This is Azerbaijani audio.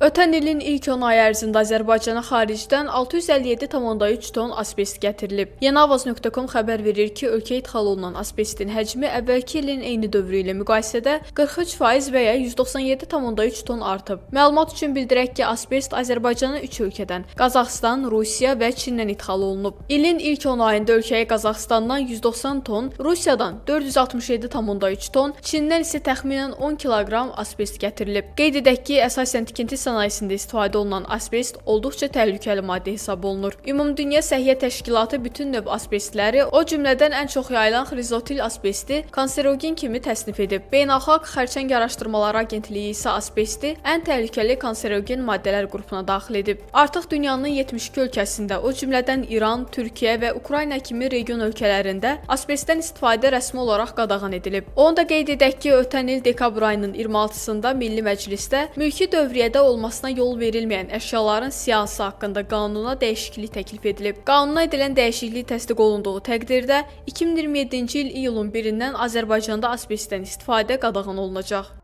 Ötən ilin ilk 10 ay ərzində Azərbaycana xaricdən 657,3 ton asbest gətirilib. Yenavaz.com xəbər verir ki, ölkəyə idxal olunan asbestin həcmi əvvəlki ilin eyni dövrü ilə müqayisədə 43% və ya 197,3 ton artıb. Məlumat üçün bildirək ki, asbest Azərbaycana 3 ölkədən – Qazaxıstan, Rusiya və Çindən idxal olunub. İlin ilk 10 ayında ölkəyə Qazaxıstandan 190 ton, Rusiyadan 467,3 ton, Çindən isə təxminən 10 kiloqram asbest gətirilib. Qeyd edək ki, əsasən tikinti sənayesində istifadə olunan asbest olduqca təhlükəli maddə hesab olunur. Ümumdünya Səhiyyə Təşkilatı bütün növ asbestləri, o cümlədən ən çox yayılan xrizotil asbesti kanserogen kimi təsnif edib. Beynəlxalq Xərçəng Araşdırmaları Agentliyi isə asbesti ən təhlükəli kanserogen maddələr qrupuna daxil edib. Artıq dünyanın 72 ölkəsində, o cümlədən İran, Türkiyə və Ukrayna kimi region ölkələrində asbestdən istifadə rəsmi olaraq qadağan edilib. Onu da qeyd edək ki, ötən il dekabr ayının 26-sında Milli Məclisdə mülki dövriyyədə olmasına yol verilməyən əşyaların siyahısı haqqında qanuna dəyişiklik təklif edilib. Qanuna edilən dəyişiklik təsdiq olunduğu təqdirdə 2027-ci il iyulun 1-dən Azərbaycanda asbestdən istifadə qadağan olunacaq.